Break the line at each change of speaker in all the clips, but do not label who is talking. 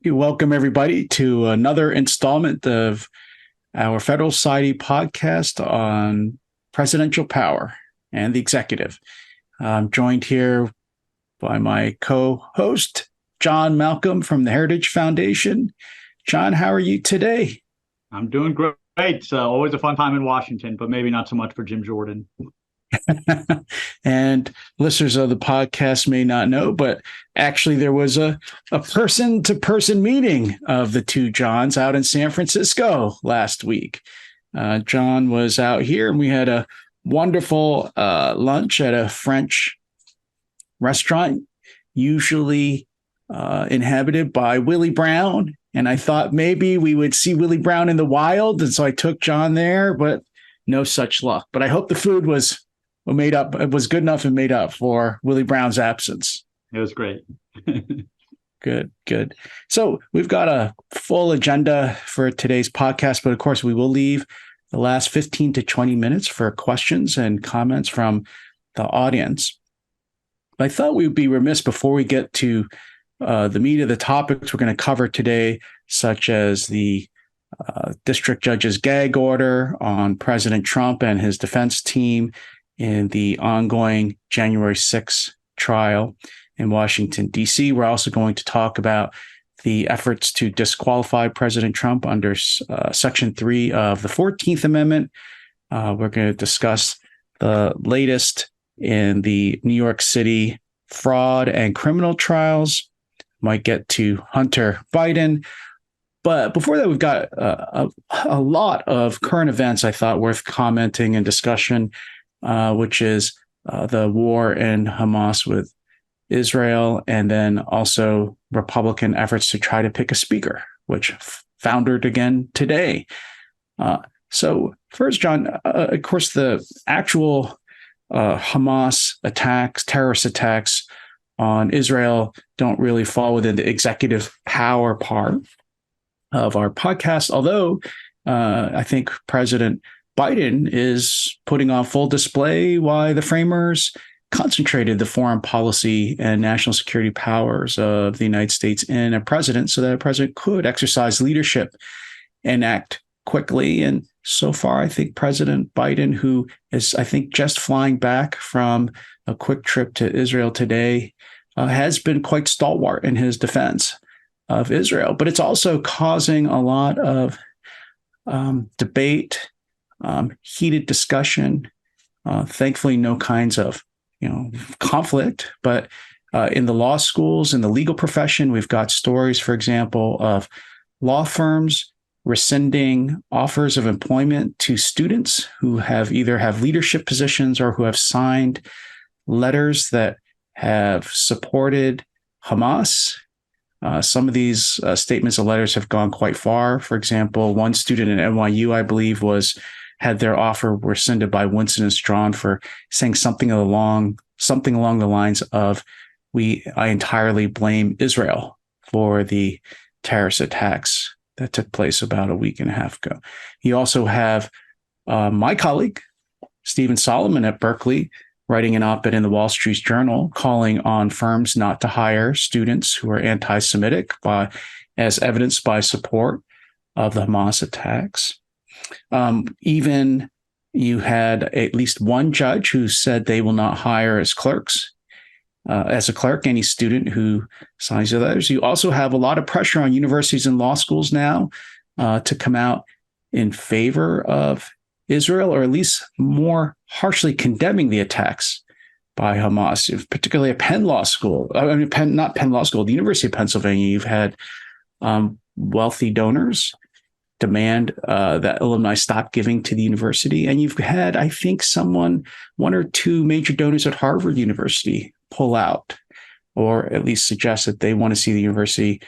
Welcome, everybody, to another installment of our Federalist Society podcast on presidential power and the executive. I'm joined here by my co-host, John Malcolm from the Heritage Foundation. John, how are you today?
I'm doing great. It's always a fun time in Washington, but maybe not so much for Jim Jordan.
And listeners of the podcast may not know, but actually there was a person-to-person meeting of the two Johns out in San Francisco last week. John was out here and we had a wonderful lunch at a French restaurant, usually inhabited by Willie Brown. And I thought maybe we would see Willie Brown in the wild. And so I took John there, but no such luck. But I hope the food was made up. It was good enough and made up for Willie Brown's absence.
It was great.
Good. So we've got a full agenda for today's podcast, but of course we will leave the last 15 to 20 minutes for questions and comments from the audience. I thought we'd be remiss before we get to the meat of the topics we're going to cover today, such as the district judge's gag order on President Trump and his defense team in the ongoing January 6th trial in Washington, D.C. We're also going to talk about the efforts to disqualify President Trump under Section 3 of the 14th Amendment. We're going to discuss the latest in the New York City fraud and criminal trials. Might get to Hunter Biden. But before that, we've got a lot of current events I thought worth commenting and discussion, which is the war in Hamas with Israel, and then also Republican efforts to try to pick a speaker, which foundered again today. So first, John, of course, the actual Hamas attacks, terrorist attacks on Israel don't really fall within the executive power part of our podcast, although I think President Biden is putting on full display why the framers concentrated the foreign policy and national security powers of the United States in a president so that a president could exercise leadership and act quickly. And so far, I think President Biden, who is, I think, just flying back from a quick trip to Israel today, has been quite stalwart in his defense of Israel. But it's also causing a lot of debate, heated discussion, thankfully no kinds of conflict, but in the law schools, in the legal profession, we've got stories, for example, of law firms rescinding offers of employment to students who have leadership positions or who have signed letters that have supported Hamas. Some of these statements and letters have gone quite far. For example, one student at NYU, I believe, had their offer rescinded by Winston and Strawn for saying something along the lines of, I entirely blame Israel for the terrorist attacks that took place about a week and a half ago. You also have my colleague, Stephen Solomon at Berkeley, writing an op-ed in the Wall Street Journal calling on firms not to hire students who are anti-Semitic as evidenced by support of the Hamas attacks. Even you had at least one judge who said they will not hire as a clerk, any student who signs the letters. You also have a lot of pressure on universities and law schools now to come out in favor of Israel, or at least more harshly condemning the attacks by Hamas, particularly at Penn Law School. Not Penn Law School, the University of Pennsylvania. You've had wealthy donors demand that alumni stop giving to the university. And you've had, I think, one or two major donors at Harvard University pull out, or at least suggest that they want to see the university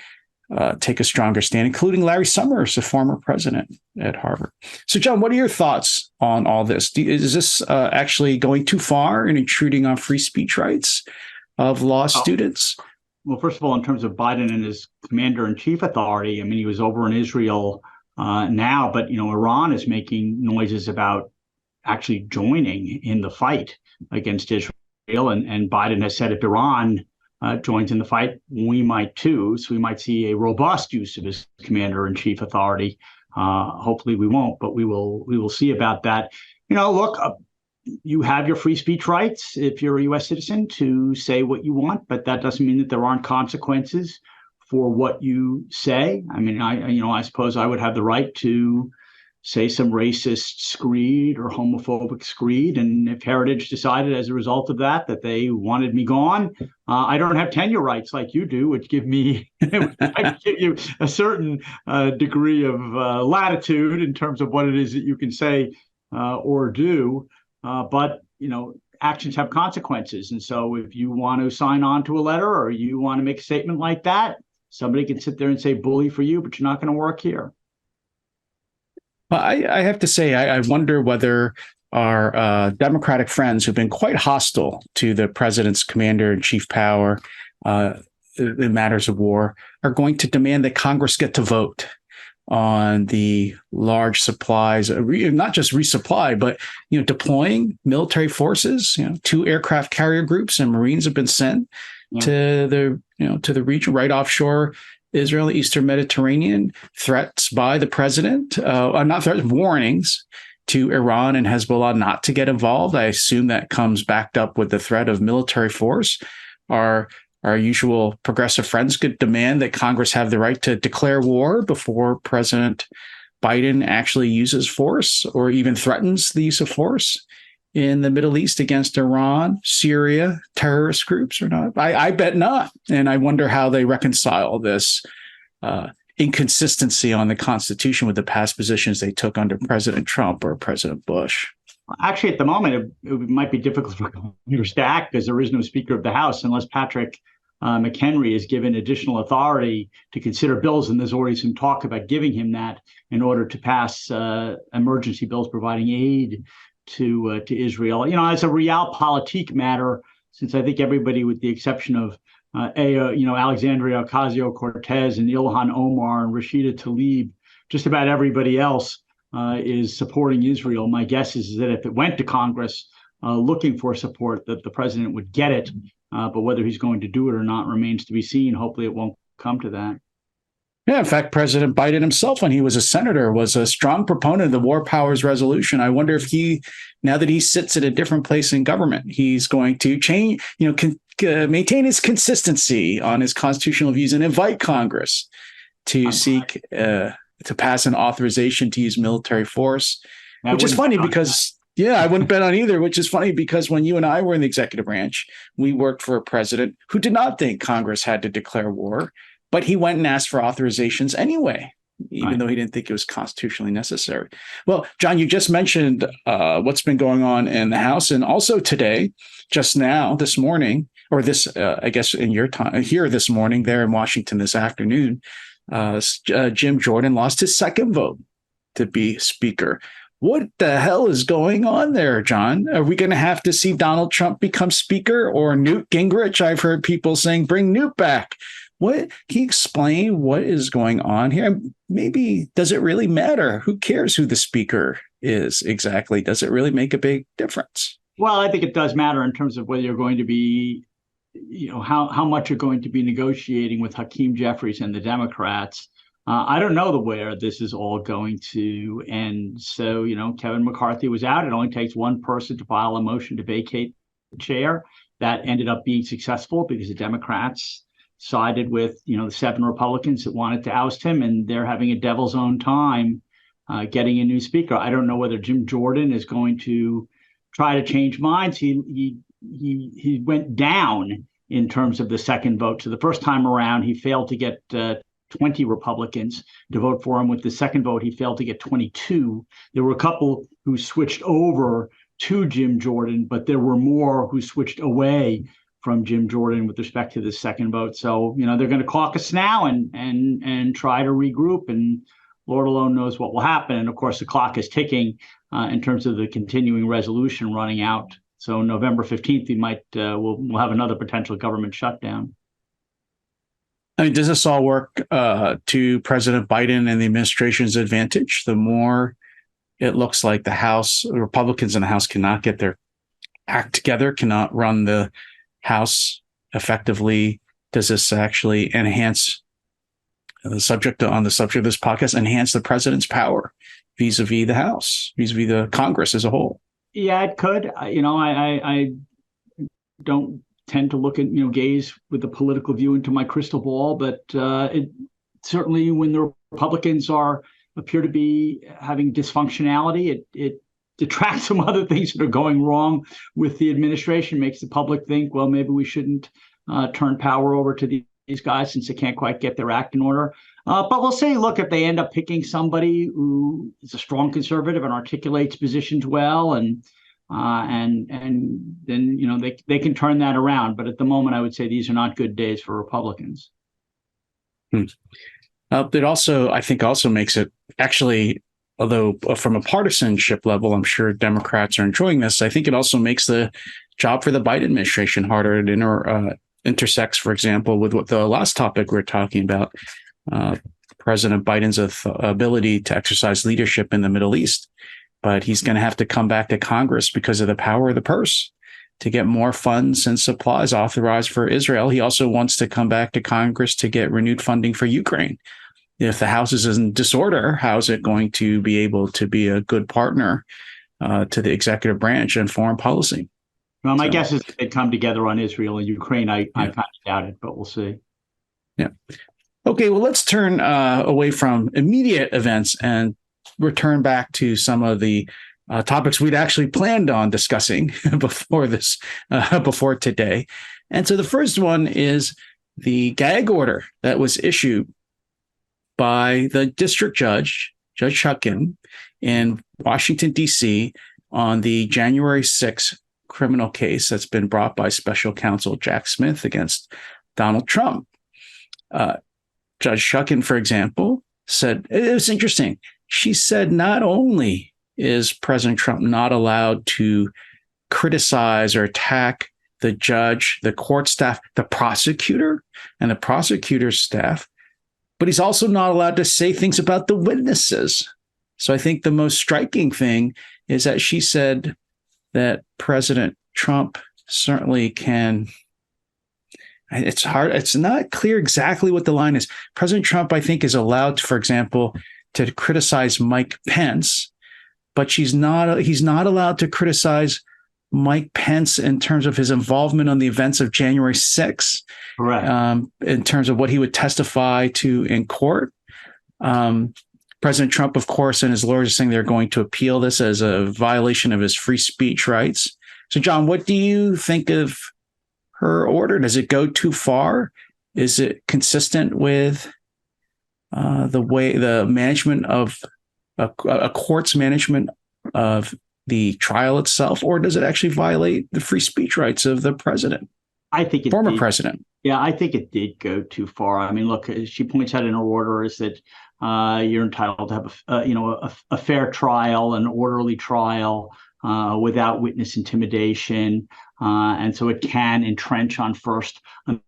take a stronger stand, including Larry Summers, the former president at Harvard. So, John, what are your thoughts on all this? Is this actually going too far in intruding on free speech rights of law students?
Well, first of all, in terms of Biden and his commander-in-chief authority, I mean, he was over in Israel now, but, Iran is making noises about actually joining in the fight against Israel. And Biden has said if Iran joins in the fight, we might too. So we might see a robust use of his commander-in-chief authority. Hopefully we won't, but we will see about that. Look, you have your free speech rights if you're a U.S. citizen to say what you want, but that doesn't mean that there aren't consequences for what you say. I mean, I suppose I would have the right to say some racist screed or homophobic screed, and if Heritage decided as a result of that they wanted me gone, I don't have tenure rights like you do, which give me I give you a certain degree of latitude in terms of what it is that you can say or do. But actions have consequences, and so if you want to sign on to a letter or you want to make a statement like that, somebody can sit there and say bully for you, but you're not going to work here.
Well, I have to say, I wonder whether our Democratic friends who've been quite hostile to the president's commander-in-chief power in matters of war are going to demand that Congress get to vote on the large supplies, not just resupply, but deploying military forces. 2 aircraft carrier groups and Marines have been sent to the region right offshore Israel, Eastern Mediterranean. Threats by the president, not threats, warnings to Iran and Hezbollah not to get involved. I assume that comes backed up with the threat of military force. Our usual progressive friends could demand that Congress have the right to declare war before President Biden actually uses force or even threatens the use of force in the Middle East against Iran, Syria, terrorist groups or not. I bet not. And I wonder how they reconcile this inconsistency on the Constitution with the past positions they took under President Trump or President Bush.
Actually, at the moment, it might be difficult for Congress to act because there is no Speaker of the House unless Patrick McHenry is given additional authority to consider bills. And there's already some talk about giving him that in order to pass emergency bills providing aid to Israel. As a realpolitik matter, since I think everybody, with the exception of Alexandria Ocasio-Cortez and Ilhan Omar and Rashida Tlaib, just about everybody else is supporting Israel. My guess is that if it went to Congress looking for support, that the president would get it. But whether he's going to do it or not remains to be seen. Hopefully it won't come to that.
Yeah, in fact, President Biden himself, when he was a senator, was a strong proponent of the War Powers Resolution. I wonder if now that he sits at a different place in government, he's going to change, maintain his consistency on his constitutional views and invite Congress to seek to pass an authorization to use military force, which is funny because, I wouldn't bet on either, which is funny because when you and I were in the executive branch, we worked for a president who did not think Congress had to declare war. But he went and asked for authorizations anyway, even though he didn't think it was constitutionally necessary. Well, John, you just mentioned what's been going on in the House. And also today, just now, this morning, or this, I guess in your time here this morning, there in Washington this afternoon, Jim Jordan lost his second vote to be Speaker. What the hell is going on there, John? Are we going to have to see Donald Trump become Speaker or Newt Gingrich? I've heard people saying, bring Newt back. What can you explain what is going on here? Maybe, does it really matter? Who cares who the speaker is exactly? Does it really make a big difference? Well,
I think it does matter in terms of whether you're going to be, how much you're going to be negotiating with Hakeem Jeffries and the Democrats. I don't know where this is all going to end. So, Kevin McCarthy was out. It only takes one person to file a motion to vacate the chair. That ended up being successful because the Democrats sided with, the 7 Republicans that wanted to oust him, and they're having a devil's own time getting a new speaker. I don't know whether Jim Jordan is going to try to change minds. He went down in terms of the second vote. So the first time around, he failed to get 20 Republicans to vote for him. With the second vote, he failed to get 22. There were a couple who switched over to Jim Jordan, but there were more who switched away from Jim Jordan with respect to the second vote. So, they're going to caucus now and try to regroup, and Lord alone knows what will happen. And of course, the clock is ticking in terms of the continuing resolution running out. So November 15th, we'll have another potential government shutdown.
I mean, does this all work to President Biden and the administration's advantage? The more it looks like the Republicans in the House cannot get their act together, cannot run the House effectively does this actually enhance on the subject of this podcast, enhance the president's power vis-a-vis the House, vis-a-vis the Congress as a whole?
Yeah, it could. I don't tend to look at, gaze with a political view into my crystal ball, but it certainly, when the Republicans appear to be having dysfunctionality, it detracts from other things that are going wrong with the administration, makes the public think, well, maybe we shouldn't turn power over to these guys since they can't quite get their act in order. But we'll see. Look, if they end up picking somebody who is a strong conservative and articulates positions well, and then they can turn that around. But at the moment, I would say these are not good days for Republicans.
It also, I think, also makes it actually, although from a partisanship level, I'm sure Democrats are enjoying this. I think it also makes the job for the Biden administration harder. It intersects, for example, with what the last topic we're talking about, President Biden's ability to exercise leadership in the Middle East. But he's going to have to come back to Congress because of the power of the purse to get more funds and supplies authorized for Israel. He also wants to come back to Congress to get renewed funding for Ukraine. If the House is in disorder, how is it going to be able to be a good partner to the executive branch and foreign policy?
Well, my guess is they'd come together on Israel and Ukraine. I kind of doubt it, but we'll see.
Yeah. Okay, well, let's turn away from immediate events and return back to some of the topics we'd actually planned on discussing before today. And so the first one is the gag order that was issued by the district judge, Judge Chutkan, in Washington, D.C. on the January 6th criminal case that's been brought by special counsel Jack Smith against Donald Trump. Judge Chutkan, for example, said, it was interesting. She said not only is President Trump not allowed to criticize or attack the judge, the court staff, the prosecutor, and the prosecutor's staff, but he's also not allowed to say things about the witnesses. So I think the most striking thing is that she said that President Trump certainly can. It's hard. It's not clear exactly what the line is. President Trump, I think, is allowed, for example, to criticize Mike Pence, but he's not allowed to criticize Mike Pence in terms of his involvement on the events of January 6th,
correct.
In terms of what he would testify to in court. President Trump, of course, and his lawyers are saying they're going to appeal this as a violation of his free speech rights. So, John, what do you think of her order? Does it go too far? Is it consistent with the way the management of a court's management of the trial itself, or does it actually violate the free speech rights of the president?
I think it
former
did.
President.
Yeah, I think it did go too far. I mean, look, as she points out in her order, is that you're entitled to have a fair trial, an orderly trial without witness intimidation, and so it can entrench on First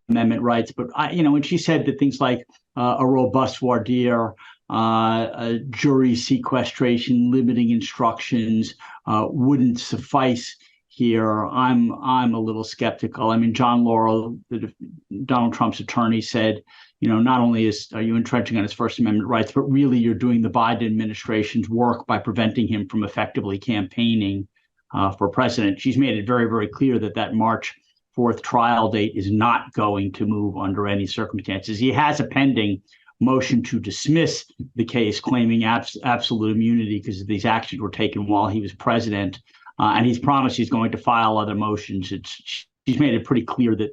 Amendment rights. But when she said that things like a robust voir dire, jury sequestration, limiting instructions wouldn't suffice here, I'm a little skeptical. I mean, John Laurel, Donald Trump's attorney, said, not only are you entrenching on his First Amendment rights, but really you're doing the Biden administration's work by preventing him from effectively campaigning for president. She's made it very, very clear that March 4th trial date is not going to move under any circumstances. He has a pending motion to dismiss the case, claiming absolute immunity because these actions were taken while he was president. And he's promised he's going to file other motions. She's made it pretty clear that,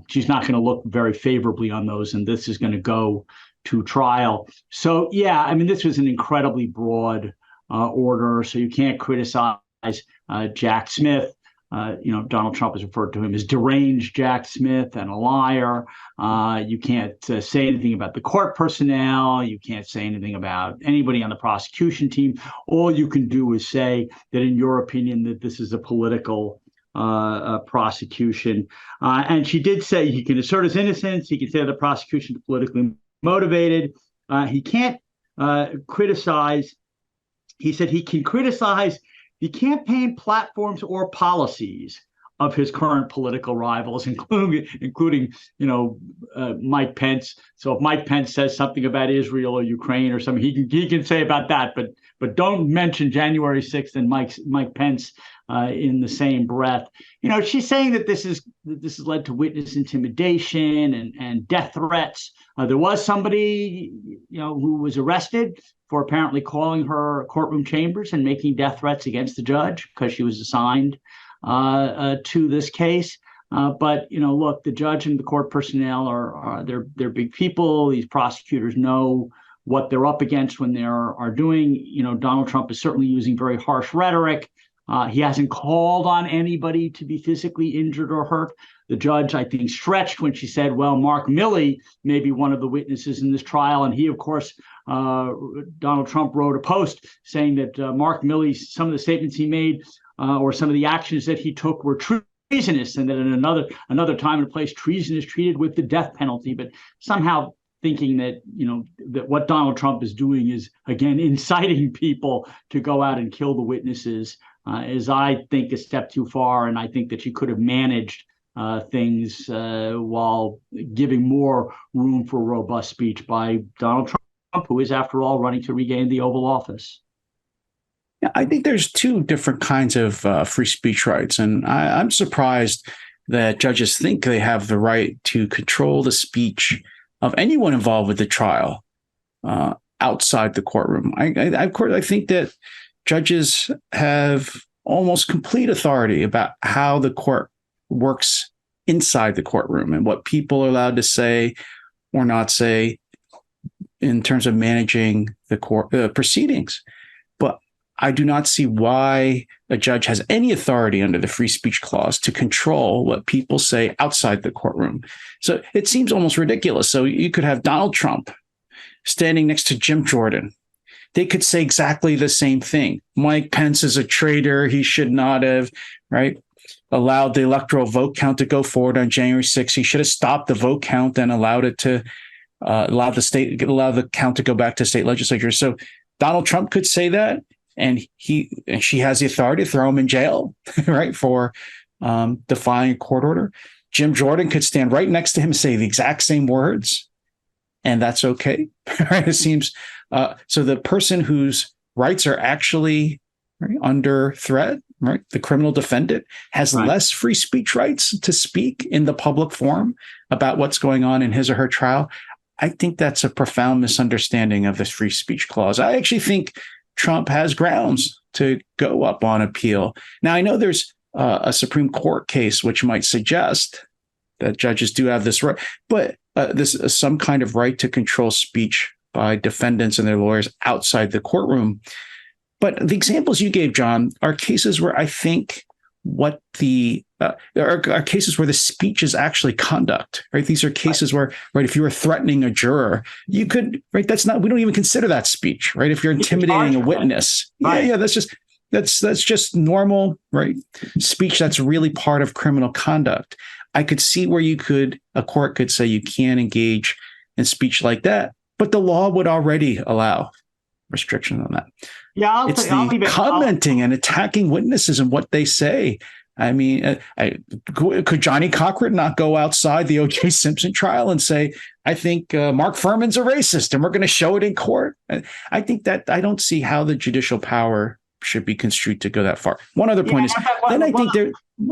she's not going to look very favorably on those, and this is going to go to trial. So, yeah, I mean, this was an incredibly broad order. So you can't criticize Jack Smith. Donald Trump has referred to him as deranged Jack Smith and a liar. You can't say anything about the court personnel. You can't say anything about anybody on the prosecution team. All you can do is say that, in your opinion, that this is a political prosecution. And she did say he can assert his innocence. He can say the prosecution is politically motivated. He can't criticize. He said he can criticize the campaign platforms or policies of his current political rivals, including Mike Pence. So if Mike Pence says something about Israel or Ukraine or something, he can say about that, but don't mention January 6th and Mike Pence in the same breath. She's saying that this has led to witness intimidation and death threats. There was somebody who was arrested for apparently calling her courtroom chambers and making death threats against the judge because she was assigned to this case. But look, the judge and the court personnel they're big people. These prosecutors know what they're up against when they are doing. Donald Trump is certainly using very harsh rhetoric. He hasn't called on anybody to be physically injured or hurt. The judge, I think, stretched when she said, well, Mark Milley may be one of the witnesses in this trial. And he, of course, Donald Trump wrote a post saying that Mark Milley, some of the statements he made or some of the actions that he took were treasonous, and that in another time and place, treason is treated with the death penalty. But somehow thinking that, that what Donald Trump is doing is, again, inciting people to go out and kill the witnesses is, I think, a step too far. And I think that she could have managed things while giving more room for robust speech by Donald Trump, who is, after all, running to regain the Oval Office.
Yeah, I think there's two different kinds of free speech rights. And I'm surprised that judges think they have the right to control the speech of anyone involved with the trial outside the courtroom. I think that judges have almost complete authority about how the court works inside the courtroom and what people are allowed to say or not say in terms of managing the court proceedings. But I do not see why a judge has any authority under the free speech clause to control what people say outside the courtroom. So it seems almost ridiculous. So you could have Donald Trump standing next to Jim Jordan. They could say exactly the same thing. Mike Pence is a traitor. He should not have, allowed the electoral vote count to go forward on January 6th. He should have stopped the vote count and allowed it to allow the count to go back to state legislatures. So Donald Trump could say that, and she has the authority to throw him in jail, for defying a court order. Jim Jordan could stand right next to him and say the exact same words, and that's okay. It seems so. The person whose rights are actually under threat, the criminal defendant, has less free speech rights to speak in the public forum about what's going on in his or her trial. I think that's a profound misunderstanding of this free speech clause. I actually think Trump has grounds to go up on appeal. Now, I know there's a Supreme Court case which might suggest that judges do have this right, but this is some kind of right to control speech by defendants and their lawyers outside the courtroom. But the examples you gave, John, are cases where I think there are cases where the speech is actually conduct, These are cases where, if you were threatening a juror, you could, we don't even consider that speech, If you're intimidating a witness, that's just normal, speech that's really part of criminal conduct. I could see where a court could say you can't engage in speech like that, but the law would already allow restrictions on that. Yeah, it's the commenting and attacking witnesses and what they say. I mean, could Johnny Cochran not go outside the O.J. Simpson trial and say, I think Mark Furman's a racist and we're going to show it in court? I think that I don't see how the judicial power should be construed to go that far. One other point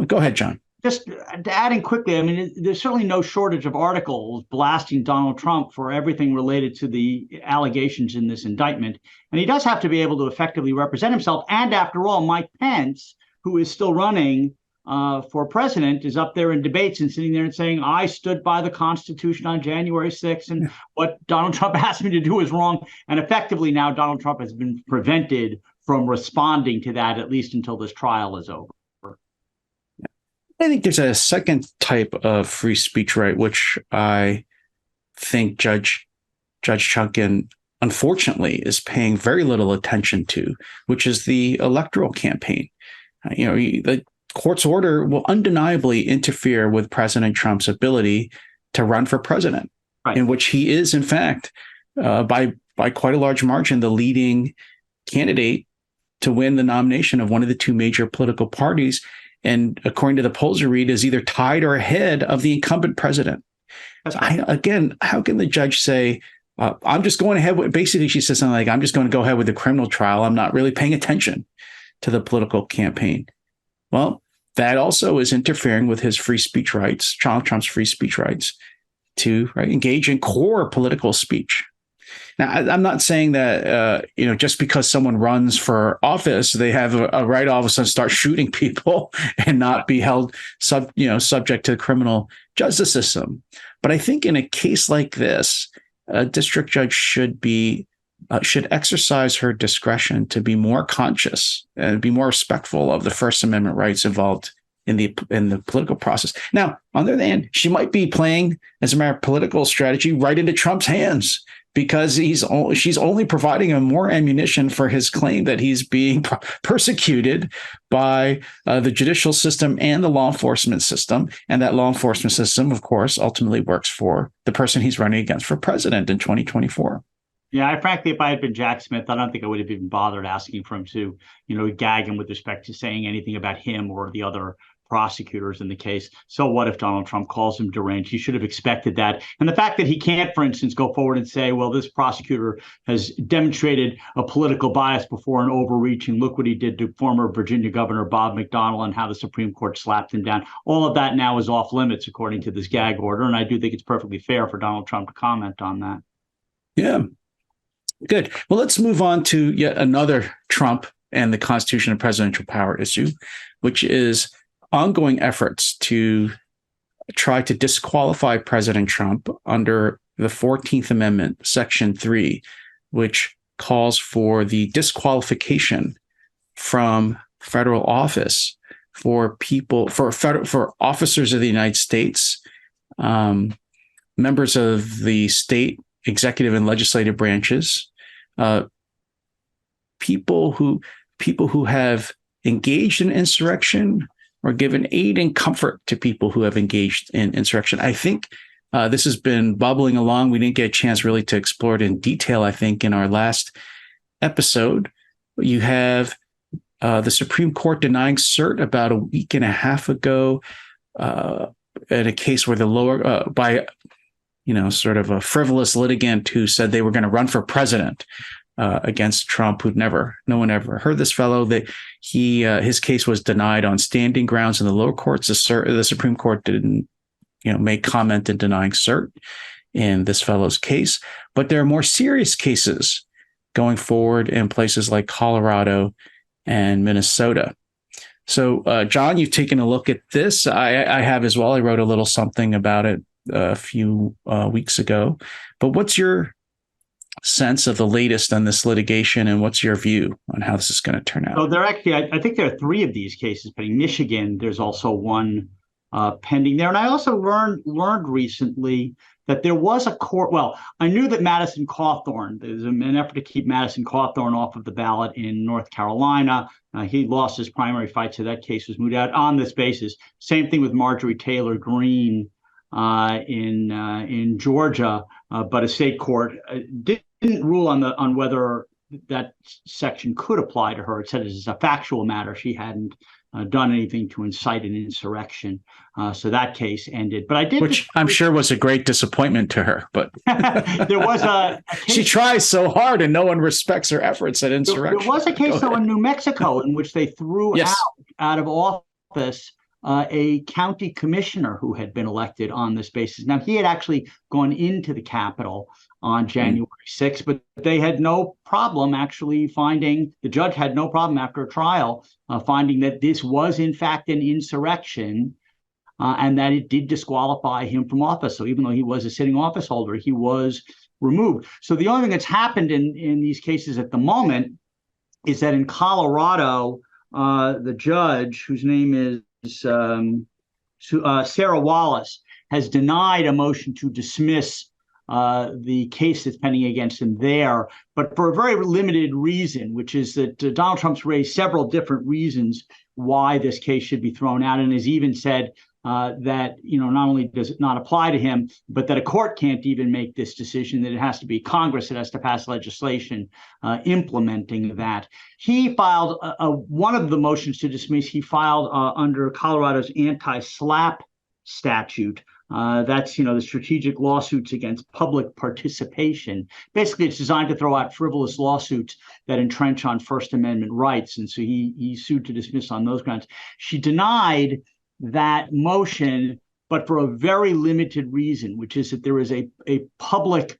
go ahead, John.
Just adding quickly, I mean, there's certainly no shortage of articles blasting Donald Trump for everything related to the allegations in this indictment. And he does have to be able to effectively represent himself. And after all, Mike Pence, who is still running for president, is up there in debates and sitting there and saying, I stood by the Constitution on January 6th, and what Donald Trump asked me to do is wrong. And effectively now Donald Trump has been prevented from responding to that, at least until this trial is over.
I think there's a second type of free speech right, which I think Judge Chutkan, unfortunately, is paying very little attention to, which is the electoral campaign. The court's order will undeniably interfere with President Trump's ability to run for president, in which he is, in fact, by quite a large margin, the leading candidate to win the nomination of one of the two major political parties. and according to the polls you read, is either tied or ahead of the incumbent president. So again, how can the judge say, I'm just going ahead with, basically she says something like, I'm just going to go ahead with the criminal trial. I'm not really paying attention to the political campaign. Well, that also is interfering with his free speech rights, Donald Trump's free speech rights to engage in core political speech. Now, I'm not saying that, just because someone runs for office, they have a right all of a sudden start shooting people and not be held subject to the criminal justice system. But I think in a case like this, a district judge should exercise her discretion to be more conscious and be more respectful of the First Amendment rights involved in the political process. Now, on the other hand, she might be playing, as a matter of political strategy, right into Trump's hands, because she's only providing him more ammunition for his claim that he's being persecuted by the judicial system and the law enforcement system. And that law enforcement system, of course, ultimately works for the person he's running against for president in 2024.
Yeah, frankly, if I had been Jack Smith, I don't think I would have even bothered asking for him to, gag him with respect to saying anything about him or the other prosecutors in the case. So what if Donald Trump calls him deranged? He should have expected that. And the fact that he can't, for instance, go forward and say, well, this prosecutor has demonstrated a political bias before and overreaching. Look what he did to former Virginia Governor Bob McDonnell and how the Supreme Court slapped him down. All of that now is off limits, according to this gag order. And I do think it's perfectly fair for Donald Trump to comment on that.
Yeah. Good. Well, let's move on to yet another Trump and the Constitution and presidential power issue, which is ongoing efforts to try to disqualify President Trump under the 14th Amendment, Section 3, which calls for the disqualification from federal office for officers of the United States, members of the state executive and legislative branches, people who have engaged in insurrection or given aid and comfort to people who have engaged in insurrection. I think this has been bubbling along. We didn't get a chance really to explore it in detail, I think, in our last episode. You have the Supreme Court denying cert about a week and a half ago in a case where the lower, by sort of a frivolous litigant who said they were going to run for president against Trump, no one ever heard this fellow. That his case was denied on standing grounds in the lower courts. The Supreme Court didn't, make comment in denying cert in this fellow's case. But there are more serious cases going forward in places like Colorado and Minnesota. So, John, you've taken a look at this. I have as well. I wrote a little something about it a few weeks ago. But what's your sense of the latest on this litigation, and what's your view on how this is going to turn out?
So there actually, I think there are three of these cases, but in Michigan, there's also one pending there. And I also learned recently that there was a court. Well, I knew that Madison Cawthorn, there's an effort to keep Madison Cawthorn off of the ballot in North Carolina. He lost his primary fight, so that case was moved out on this basis. Same thing with Marjorie Taylor Greene in Georgia, but a state court didn't rule on whether that section could apply to her. It said as a factual matter she hadn't done anything to incite an insurrection, so that case ended. But I did,
which I'm sure was a great disappointment to her. But
there was a case, she
tries so hard, and no one respects her efforts at insurrection.
There was a case though in New Mexico in which they threw out of office a county commissioner who had been elected on this basis. Now, he had actually gone into the Capitol on January 6th, but they had no problem actually the judge had no problem after a trial finding that this was in fact an insurrection and that it did disqualify him from office. So even though he was a sitting office holder, he was removed. So the only thing that's happened in these cases at the moment is that in Colorado, the judge, whose name is Sarah Wallace, has denied a motion to dismiss the case that's pending against him there, but for a very limited reason, which is that Donald Trump's raised several different reasons why this case should be thrown out, and has even said that, not only does it not apply to him, but that a court can't even make this decision, that it has to be Congress that has to pass legislation implementing that. He filed one of the motions to dismiss, he filed under Colorado's anti-SLAPP statute. That's, the strategic lawsuits against public participation. Basically, it's designed to throw out frivolous lawsuits that entrench on First Amendment rights. And so he sued to dismiss on those grounds. She denied that motion, but for a very limited reason, which is that there is a public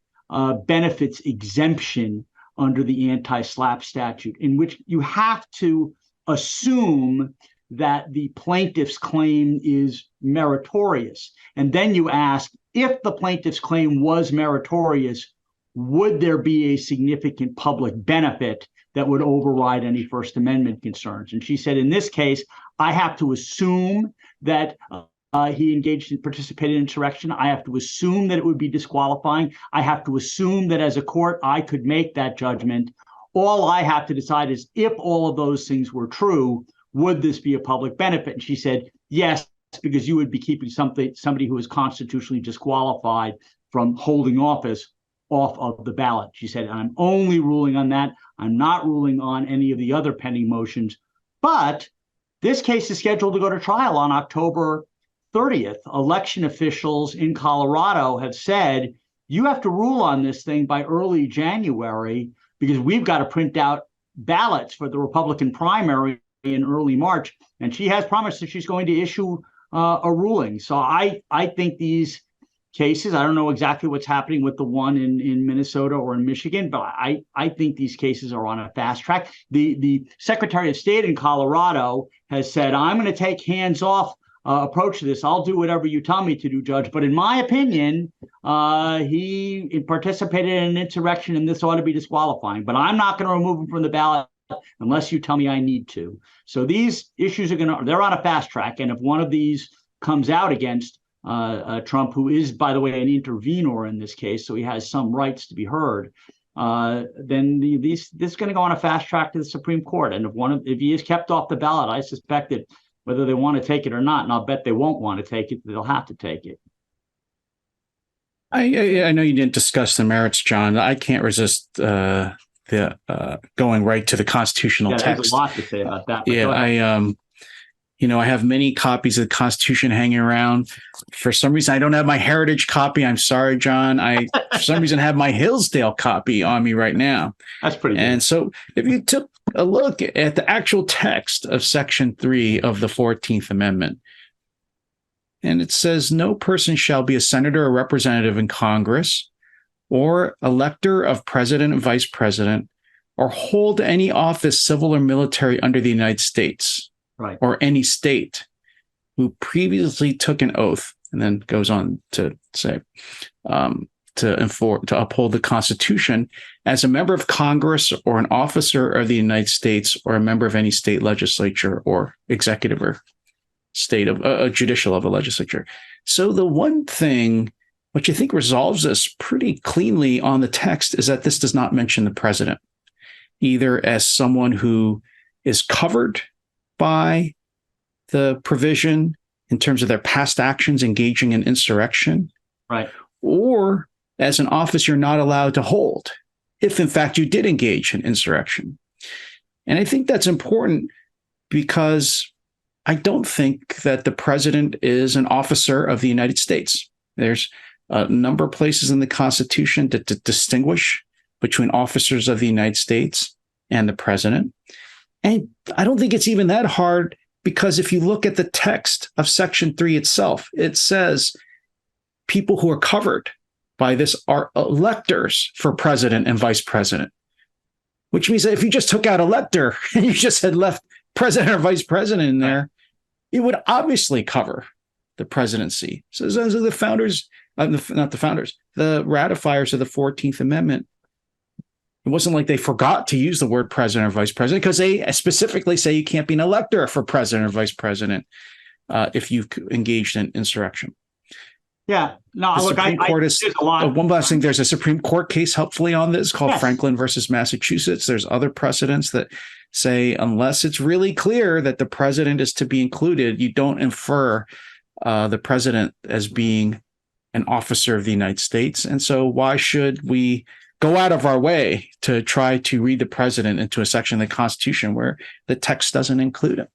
benefits exemption under the anti-SLAPP statute, in which you have to assume that the plaintiff's claim is meritorious. And then you ask, if the plaintiff's claim was meritorious, would there be a significant public benefit that would override any First Amendment concerns? And she said, in this case, I have to assume that he engaged in participated in insurrection. I have to assume that it would be disqualifying. I have to assume that as a court, I could make that judgment. All I have to decide is, if all of those things were true, would this be a public benefit? And she said, yes, because you would be keeping somebody who is constitutionally disqualified from holding office off of the ballot. She said, I'm only ruling on that. I'm not ruling on any of the other pending motions. But this case is scheduled to go to trial on October 30th. Election officials in Colorado have said, you have to rule on this thing by early January, because we've got to print out ballots for the Republican primary in early March. And she has promised that she's going to issue a ruling. So I think these cases, I don't know exactly what's happening with the one in Minnesota or in Michigan, but I think these cases are on a fast track. The Secretary of State in Colorado has said, I'm going to take hands-off approach to this. I'll do whatever you tell me to do, Judge. But in my opinion, he participated in an insurrection, and this ought to be disqualifying. But I'm not going to remove him from the ballot unless you tell me I need to. So these issues they're on a fast track. And if one of these comes out against Trump, who is, by the way, an intervenor in this case, so he has some rights to be heard, then this is going to go on a fast track to the Supreme Court. And if he is kept off the ballot, I suspect that whether they want to take it or not, and I'll bet they won't want to take it, they'll have to take it.
I know you didn't discuss the merits, John. I can't resist the going right to the constitutional text.
There's a lot to say about that.
Yeah, I have many copies of the Constitution hanging around. For some reason, I don't have my Heritage copy. I'm sorry, John. I, for some reason, have my Hillsdale copy on me right now.
That's pretty good.
And so if you took a look at the actual text of Section 3 of the 14th Amendment, and it says, no person shall be a senator or representative in Congress, or elector of president and vice president, or hold any office, civil or military, under the United States,
right,
or any state, who previously took an oath, and then goes on to say, to uphold the Constitution as a member of Congress or an officer of the United States or a member of any state legislature or executive or state of a judicial of a legislature. So the one thing which I think resolves this pretty cleanly on the text is that this does not mention the president, either as someone who is covered by the provision in terms of their past actions engaging in insurrection,
right,
or as an office you're not allowed to hold if, in fact, you did engage in insurrection. And I think that's important because I don't think that the president is an officer of the United States. There's a number of places in the Constitution that distinguish between officers of the United States and the president. And I don't think it's even that hard, because if you look at the text of Section 3 itself, it says people who are covered by this are electors for president and vice president, which means that if you just took out elector and you just had left president or vice president in there, it would obviously cover the presidency. So those are the founders, not the founders, the ratifiers of the 14th Amendment. It wasn't like they forgot to use the word president or vice president, because they specifically say you can't be an elector for president or vice president if you've engaged in insurrection.
Yeah, no, look, there's a lot.
One last thing, there's a Supreme Court case helpfully on this called Franklin versus Massachusetts. There's other precedents that say unless it's really clear that the president is to be included, you don't infer the president as being an officer of the United States. And so why should we go out of our way to try to read the president into a section of the Constitution where the text doesn't include him?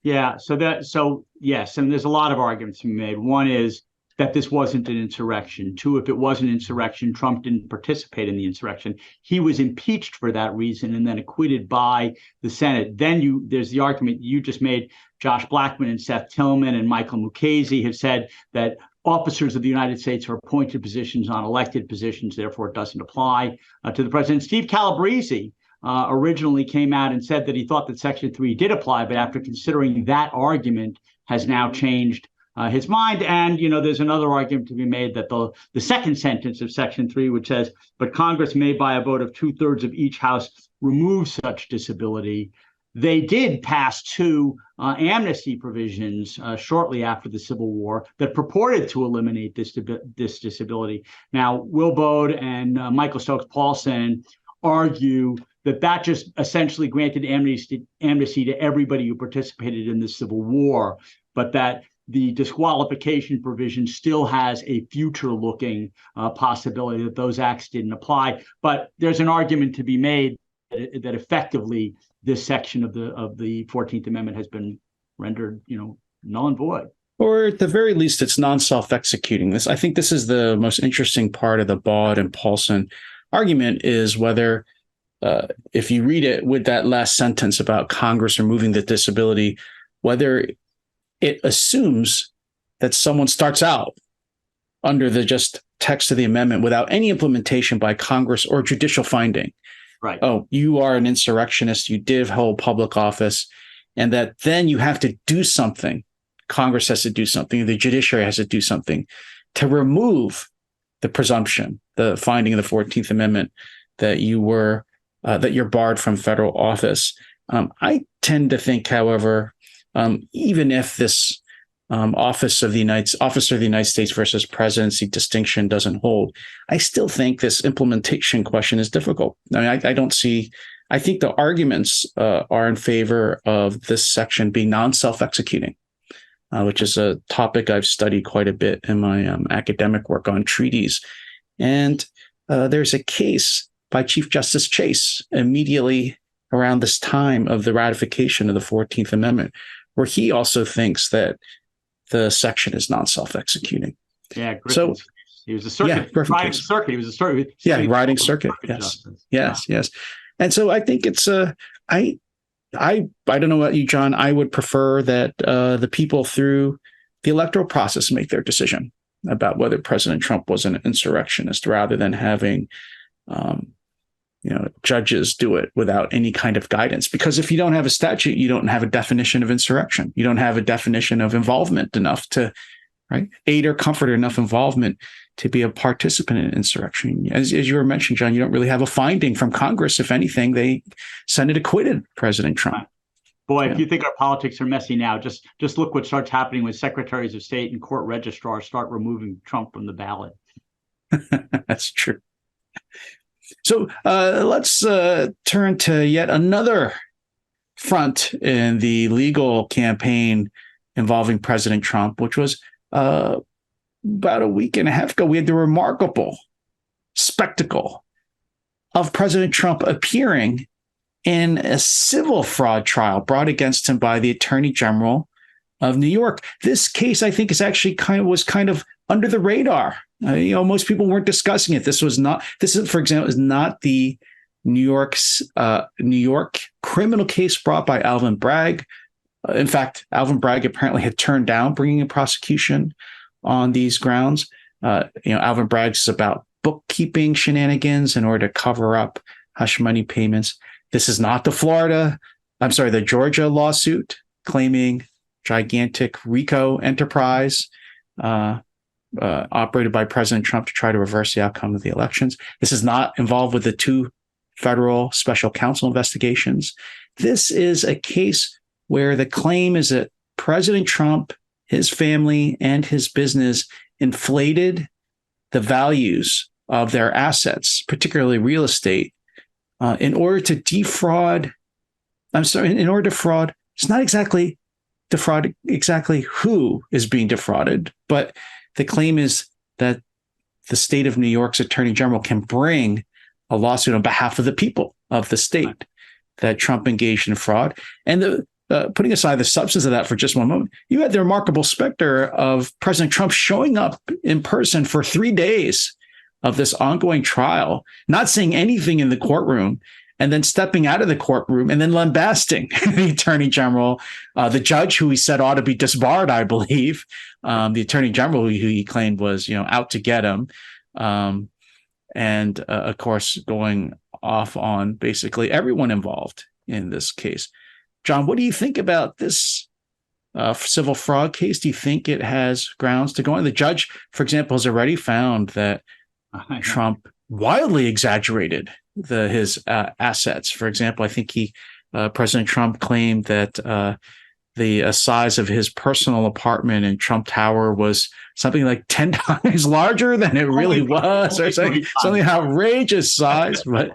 Yeah, so yes, and there's a lot of arguments to be made. One is that this wasn't an insurrection. Two, if it was an insurrection, Trump didn't participate in the insurrection. He was impeached for that reason and then acquitted by the Senate. Then there's the argument you just made. Josh Blackman and Seth Tillman and Michael Mukasey have said that officers of the United States are appointed positions on elected positions, therefore it doesn't apply to the president. Steve Calabrese originally came out and said that he thought that Section 3 did apply, but after considering that argument has now changed his mind. And, there's another argument to be made that the second sentence of Section 3, which says, but Congress may by a vote of 2/3 of each house remove such disability. They did pass two amnesty provisions shortly after the Civil War that purported to eliminate this disability. Now, Will Bode and Michael Stokes-Paulsen argue that just essentially granted amnesty to everybody who participated in the Civil War, but that the disqualification provision still has a future-looking possibility that those acts didn't apply. But there's an argument to be made that effectively this section of the 14th Amendment has been rendered, null and void.
Or at the very least, it's non-self-executing. I think this is the most interesting part of the Bode and Paulsen argument is whether, if you read it with that last sentence about Congress removing the disability, whether it assumes that someone starts out under the just text of the amendment without any implementation by Congress or judicial finding.
Right.
Oh, you are an insurrectionist. You did hold public office, and that then you have to do something. Congress has to do something. The judiciary has to do something to remove the presumption, the finding of the 14th Amendment that you're barred from federal office. I tend to think, however, even if this officer of the United States versus presidency distinction doesn't hold, I still think this implementation question is difficult. I mean, I think the arguments are in favor of this section being non-self-executing, which is a topic I've studied quite a bit in my academic work on treaties. And there's a case by Chief Justice Chase immediately around this time of the ratification of the 14th Amendment, where he also thinks that the section is non-self-executing.
Yeah, so he was a circuit, riding circuit. He was a circuit.
Yeah, riding circuit. Yes. And so I think it's I don't know about you, John. I would prefer that the people through the electoral process make their decision about whether President Trump was an insurrectionist, rather than having judges do it without any kind of guidance. Because if you don't have a statute, you don't have a definition of insurrection. You don't have a definition of involvement enough to, aid or comfort enough involvement to be a participant in insurrection. As you were mentioning, John, you don't really have a finding from Congress. If anything, the Senate acquitted President Trump.
Boy, if you think our politics are messy now, just look what starts happening when secretaries of state and court registrars start removing Trump from the ballot.
That's true. So let's turn to yet another front in the legal campaign involving President Trump, which was about a week and a half ago. We had the remarkable spectacle of President Trump appearing in a civil fraud trial brought against him by the Attorney General of New York. This case, I think, is actually kind of under the radar. Most people weren't discussing it. This, for example, is not the New York criminal case brought by Alvin Bragg. In fact, Alvin Bragg apparently had turned down bringing a prosecution on these grounds. Alvin Bragg is about bookkeeping shenanigans in order to cover up hush money payments. This is not the Georgia lawsuit claiming gigantic RICO enterprise operated by President Trump to try to reverse the outcome of the elections. This is not involved with the two federal special counsel investigations. This is a case where the claim is that President Trump, his family, and his business inflated the values of their assets, particularly real estate, in order to fraud. It's not exactly defraud exactly who is being defrauded, but the claim is that the state of New York's attorney general can bring a lawsuit on behalf of the people of the state that Trump engaged in fraud. And putting aside the substance of that for just one moment, you had the remarkable specter of President Trump showing up in person for 3 days of this ongoing trial, not saying anything in the courtroom, and then stepping out of the courtroom and then lambasting the attorney general, the judge who he said ought to be disbarred, I believe, the attorney general who he claimed was, out to get him. And of course, going off on basically everyone involved in this case. John, what do you think about this civil fraud case? Do you think it has grounds to go on? The judge, for example, has already found that Trump wildly exaggerated his assets. For example, I think President Trump claimed that the size of his personal apartment in Trump Tower was something like 10 times larger than it really was, or something outrageous size. But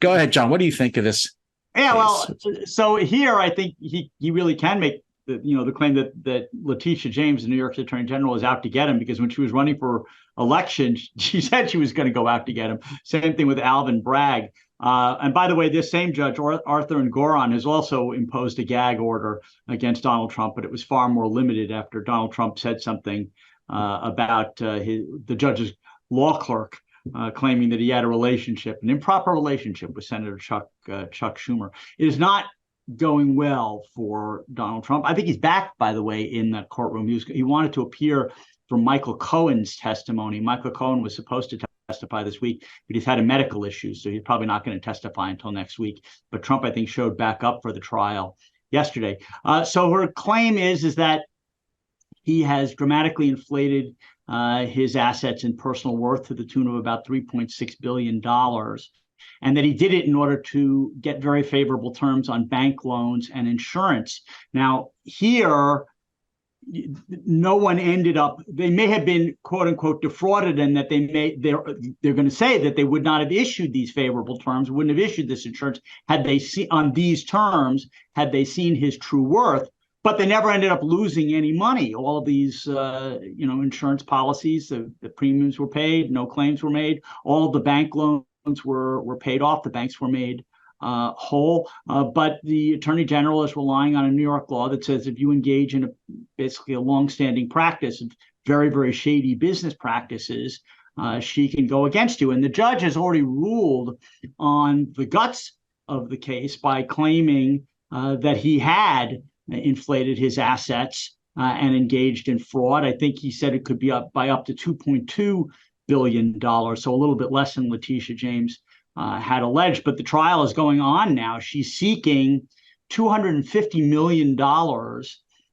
go ahead, John. What do you think of this?
Yeah, well, so here I think he really can make the claim that Letitia James, the New York Attorney General, is out to get him, because when she was running for election, she said she was going to go out to get him. Same thing with Alvin Bragg. And by the way, this same judge, Arthur Ngoran, has also imposed a gag order against Donald Trump, but it was far more limited after Donald Trump said something about the judge's law clerk, claiming that he had an improper relationship with Senator Chuck Schumer. It is not going well for Donald Trump. I think he's back, by the way, in the courtroom. He wanted to appear for Michael Cohen's testimony. Michael Cohen was supposed to testify this week, but he's had a medical issue, so he's probably not going to testify until next week. But Trump, I think, showed back up for the trial yesterday. So her claim is that he has dramatically inflated his assets and personal worth to the tune of about $3.6 billion, and that he did it in order to get very favorable terms on bank loans and insurance. Now, here, no one ended up, they may have been, quote unquote, defrauded, and that they're going to say that they would not have issued these favorable terms, wouldn't have issued this insurance had they seen on these terms, had they seen his true worth. But they never ended up losing any money. All of these, insurance policies, the premiums were paid, no claims were made. All of the bank loans were paid off. The banks were made whole. But the attorney general is relying on a New York law that says if you engage in basically a longstanding practice of very, very shady business practices, she can go against you. And the judge has already ruled on the guts of the case by claiming that he had inflated his assets and engaged in fraud. I think he said it could be up by up to $2.2 billion, so a little bit less than Letitia James had alleged. But the trial is going on now. She's seeking $250 million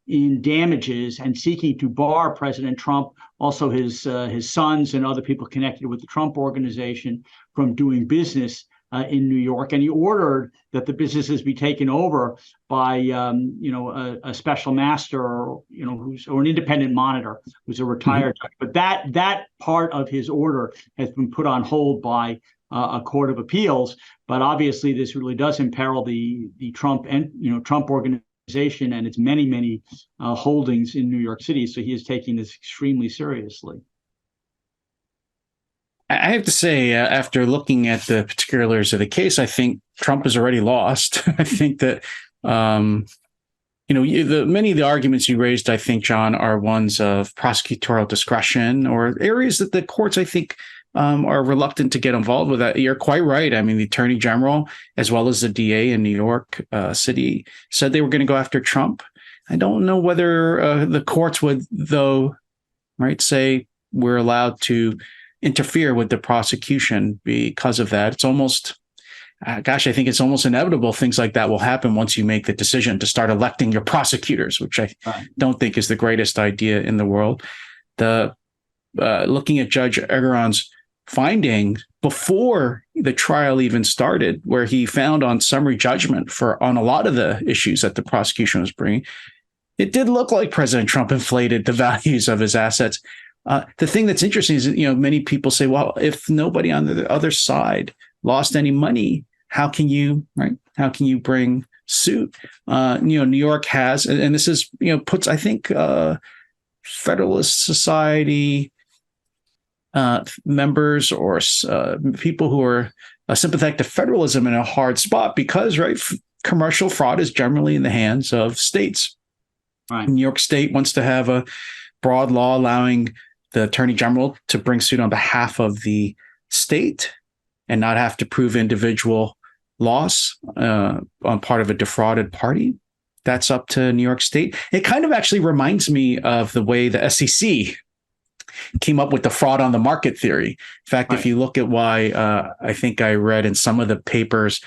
in damages and seeking to bar President Trump, also his sons and other people connected with the Trump organization, from doing business in New York. And he ordered that the businesses be taken over by a special master, or an independent monitor who's a retired judge. But that part of his order has been put on hold by a court of appeals. But obviously, this really does imperil the Trump and Trump organization and its many holdings in New York City. So he is taking this extremely seriously.
I have to say, after looking at the particulars of the case, I think Trump has already lost. I think that, many of the arguments you raised, I think, John, are ones of prosecutorial discretion, or areas that the courts, I think, are reluctant to get involved with. That. You're quite right. I mean, the attorney general, as well as the DA in New York City, said they were going to go after Trump. I don't know whether the courts would, though, say we're allowed to interfere with the prosecution because of that. It's almost, I think it's almost inevitable things like that will happen once you make the decision to start electing your prosecutors, which I don't think is the greatest idea in the world. Looking at Judge Engoron's finding before the trial even started, where he found on summary judgment on a lot of the issues that the prosecution was bringing, it did look like President Trump inflated the values of his assets. The thing that's interesting is, many people say, well, if nobody on the other side lost any money, how can you bring suit. New York has, and this is, puts, I think, Federalist Society members or people who are sympathetic to federalism in a hard spot because, right, commercial fraud is generally in the hands of states.
Right.
New York State wants to have a broad law allowing the attorney general to bring suit on behalf of the state and not have to prove individual loss on part of a defrauded party. That's up to New York State. It kind of actually reminds me of the way the SEC came up with the fraud on the market theory. In fact, if you look at why I think I read in some of the papers,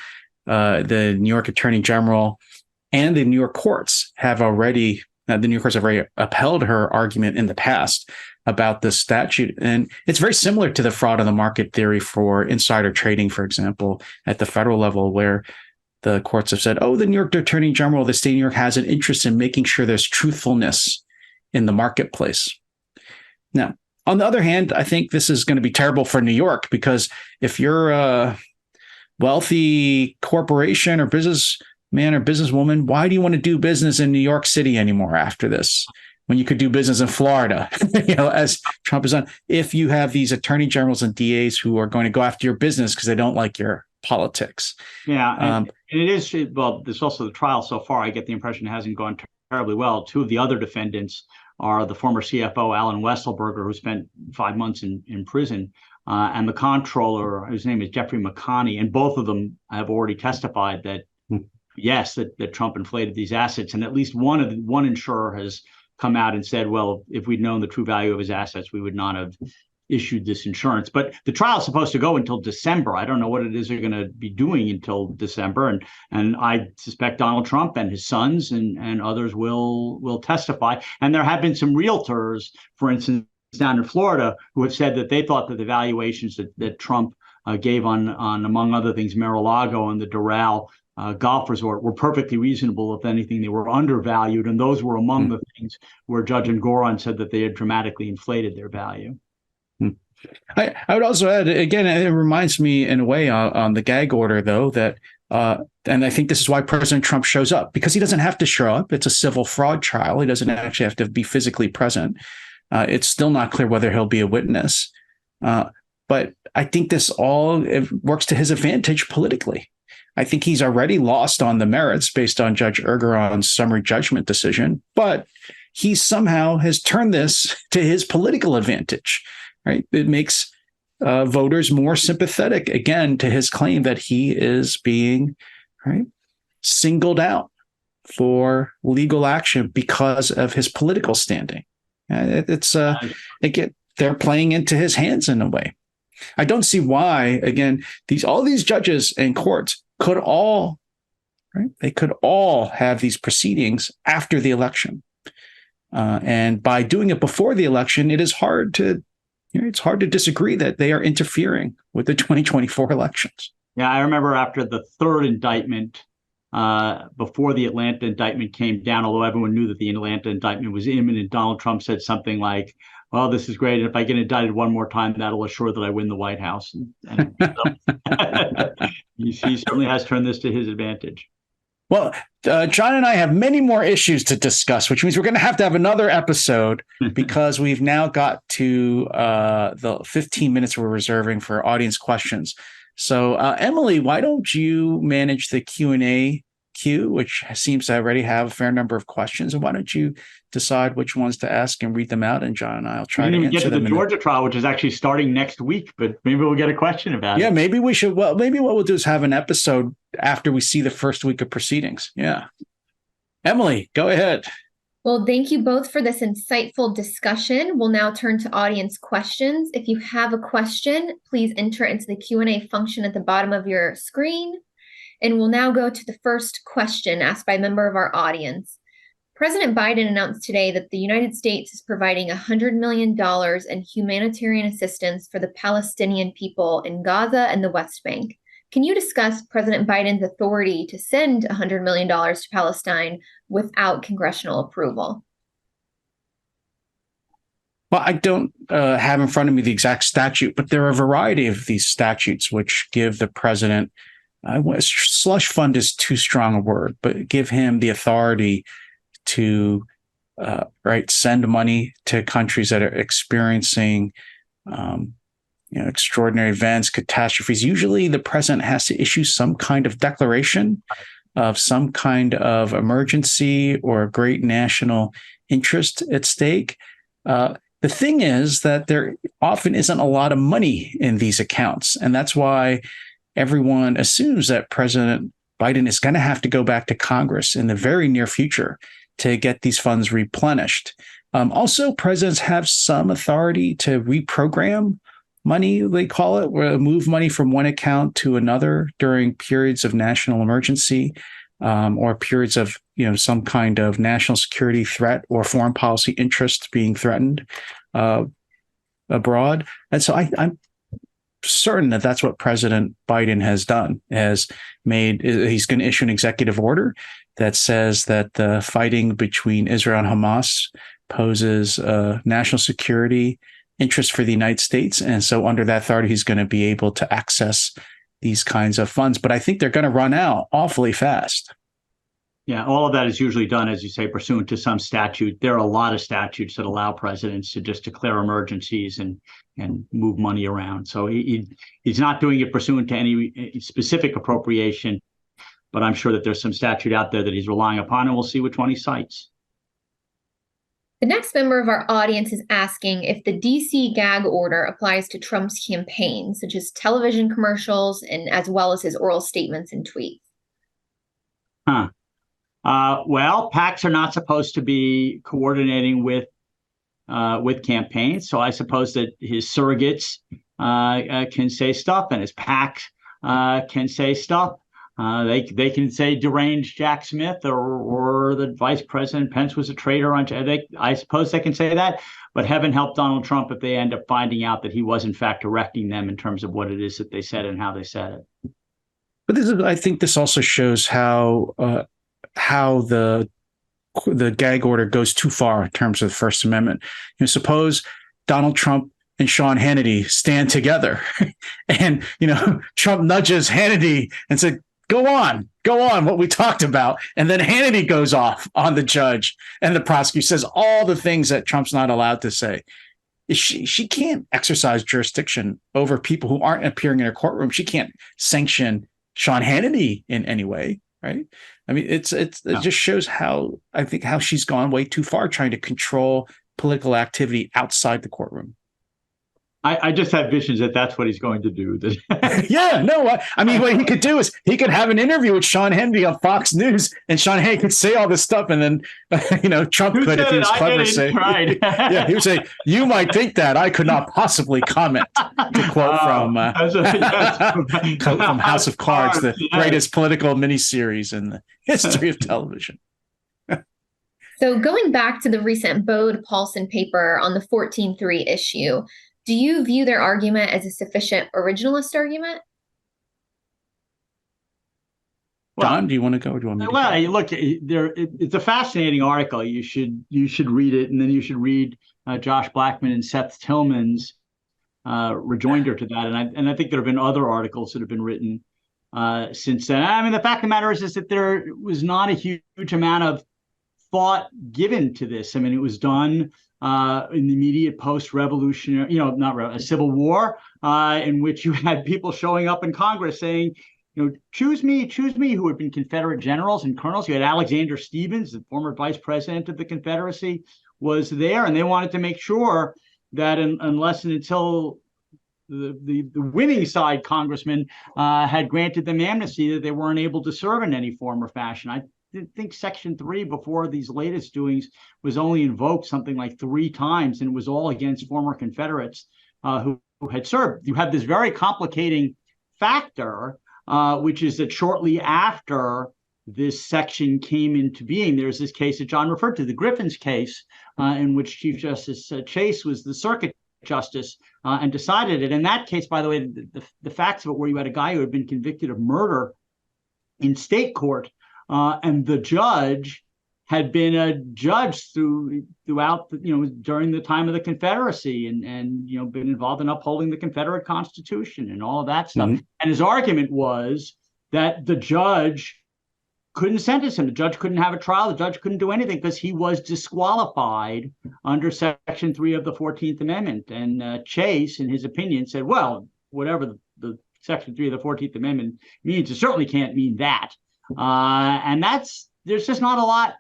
the New York Attorney General and the New York courts have already, the New York courts have already upheld her argument in the past about this statute. And it's very similar to the fraud on the market theory for insider trading, for example, at the federal level, where the courts have said, the New York Attorney General, the state of New York has an interest in making sure there's truthfulness in the marketplace. Now, on the other hand, I think this is going to be terrible for New York, because if you're a wealthy corporation or businessman or businesswoman, why do you want to do business in New York City anymore after this, when you could do business in Florida, as Trump has done, if you have these attorney generals and DAs who are going to go after your business because they don't like your politics.
Yeah. And it is, there's also the trial so far. I get the impression it hasn't gone terribly well. Two of the other defendants are the former CFO, Alan Wesselberger, who spent 5 months in prison, and the comptroller, whose name is Jeffrey McConney. And both of them have already testified that, yes, that Trump inflated these assets. And at least one insurer has come out and said, well, if we'd known the true value of his assets, we would not have issued this insurance. But the trial is supposed to go until December. I don't know what it is they're going to be doing until December. And I suspect Donald Trump and his sons and others will testify. And there have been some realtors, for instance, down in Florida, who have said that they thought that the valuations that Trump gave on, among other things, Mar-a-Lago and the Doral golf resort were perfectly reasonable. If anything, they were undervalued. And those were among the things where Judge Engoron said that they had dramatically inflated their value.
I would also add, again, it reminds me in a way on the gag order, though, that and I think this is why President Trump shows up, because he doesn't have to show up. It's a civil fraud trial. He doesn't actually have to be physically present. It's still not clear whether he'll be a witness. But I think this all works to his advantage politically. I think he's already lost on the merits based on Judge Engoron's summary judgment decision, but he somehow has turned this to his political advantage. Right? It makes voters more sympathetic, again, to his claim that he is being singled out for legal action because of his political standing. They're playing into his hands in a way. I don't see why, again, all these judges and courts could all have these proceedings after the election. And by doing it before the election, it's hard to disagree that they are interfering with the 2024 elections.
Yeah, I remember after the third indictment, before the Atlanta indictment came down, although everyone knew that the Atlanta indictment was imminent, Donald Trump said something like, well, this is great. If I get indicted one more time, that'll assure that I win the White House. And so, he certainly has turned this to his advantage.
Well, John and I have many more issues to discuss, which means we're going to have another episode because we've now got to the 15 minutes we're reserving for audience questions. So, Emily, why don't you manage the Q&A queue, which seems to already have a fair number of questions, and why don't you decide which ones to ask and read them out, and John and I will try to answer them. We get to
the Georgia trial, which is actually starting next week, but maybe we'll get a question about it.
Yeah, maybe we should. Well, maybe what we'll do is have an episode after we see the first week of proceedings. Yeah. Emily, go ahead.
Well, thank you both for this insightful discussion. We'll now turn to audience questions. If you have a question, please enter it into the Q&A function at the bottom of your screen. And we'll now go to the first question asked by a member of our audience. President Biden announced today that the United States is providing $100 million in humanitarian assistance for the Palestinian people in Gaza and the West Bank. Can you discuss President Biden's authority to send $100 million to Palestine without congressional approval?
Well, I don't have in front of me the exact statute, but there are a variety of these statutes which give the president slush fund is too strong a word, but give him the authority to send money to countries that are experiencing extraordinary events, catastrophes. Usually the president has to issue some kind of declaration of some kind of emergency or great national interest at stake. The thing is that there often isn't a lot of money in these accounts. And that's why everyone assumes that President Biden is going to have to go back to Congress in the very near future to get these funds replenished. Also, presidents have some authority to reprogram money, they call it, where move money from one account to another during periods of national emergency or periods of some kind of national security threat or foreign policy interest being threatened abroad. And so I'm certain that that's what President Biden has done. He's going to issue an executive order that says that the fighting between Israel and Hamas poses national security interest for the United States. And so under that authority, he's going to be able to access these kinds of funds. But I think they're going to run out awfully fast.
Yeah, all of that is usually done, as you say, pursuant to some statute. There are a lot of statutes that allow presidents to just declare emergencies and move money around. So he's not doing it pursuant to any specific appropriation, but I'm sure that there's some statute out there that he's relying upon, and we'll see which one he cites.
The next member of our audience is asking if the DC gag order applies to Trump's campaign, such as television commercials and as well as his oral statements and tweets.
Well, PACs are not supposed to be coordinating with campaigns, so I suppose that his surrogates can say stuff, and his PAC can say stuff. They can say deranged Jack Smith or the Vice President Pence was a traitor. I suppose they can say that, but heaven help Donald Trump if they end up finding out that he was in fact directing them in terms of what it is that they said and how they said it.
But I think this also shows how the gag order goes too far in terms of the First Amendment. Suppose Donald Trump and Sean Hannity stand together, and Trump nudges Hannity and said, Go on, what we talked about. And then Hannity goes off on the judge, and the prosecutor says all the things that Trump's not allowed to say. She can't exercise jurisdiction over people who aren't appearing in her courtroom. She can't sanction Sean Hannity in any way, right? I mean, it just shows how she's gone way too far trying to control political activity outside the courtroom.
I just have visions that that's what he's going to do.
Yeah, no, I mean, what he could do is he could have an interview with Sean Hannity on Fox News, and Sean Hannity could say all this stuff, and then, Trump could, if he was clever, say, yeah, he would say, "You might think that I could not possibly comment." To quote from House of Cards, the greatest political miniseries in the history of television.
So going back to the recent Bode-Paulson paper on the 14.3 issue, do you view their argument as a sufficient originalist argument?
John, do you want to go, or do you want me to go?
Well, look, it's a fascinating article. You should read it, and then you should read Josh Blackman and Seth Tillman's rejoinder to that. And I think there have been other articles that have been written since then. I mean, the fact of the matter is that there was not a huge amount of thought given to this. I mean, it was done in the immediate post-revolutionary, a civil war, in which you had people showing up in Congress saying, choose me, who had been Confederate generals and colonels. You had Alexander Stephens, the former vice president of the Confederacy, was there, and they wanted to make sure that unless and until the winning side congressman had granted them amnesty, that they weren't able to serve in any form or fashion. I think Section 3 before these latest doings was only invoked something like 3 times, and it was all against former Confederates who had served. You have this very complicating factor, which is that shortly after this section came into being, there's this case that John referred to, the Griffin's case, in which Chief Justice Chase was the circuit justice and decided it. In that case, by the way, the facts of it were you had a guy who had been convicted of murder in state court, and the judge had been a judge throughout, during the time of the Confederacy, and been involved in upholding the Confederate Constitution and all of that stuff. Mm-hmm. And his argument was that the judge couldn't sentence him. The judge couldn't have a trial. The judge couldn't do anything because he was disqualified under Section 3 of the 14th Amendment. And Chase, in his opinion, said, well, whatever the Section 3 of the 14th Amendment means, it certainly can't mean that. And there's just not a lot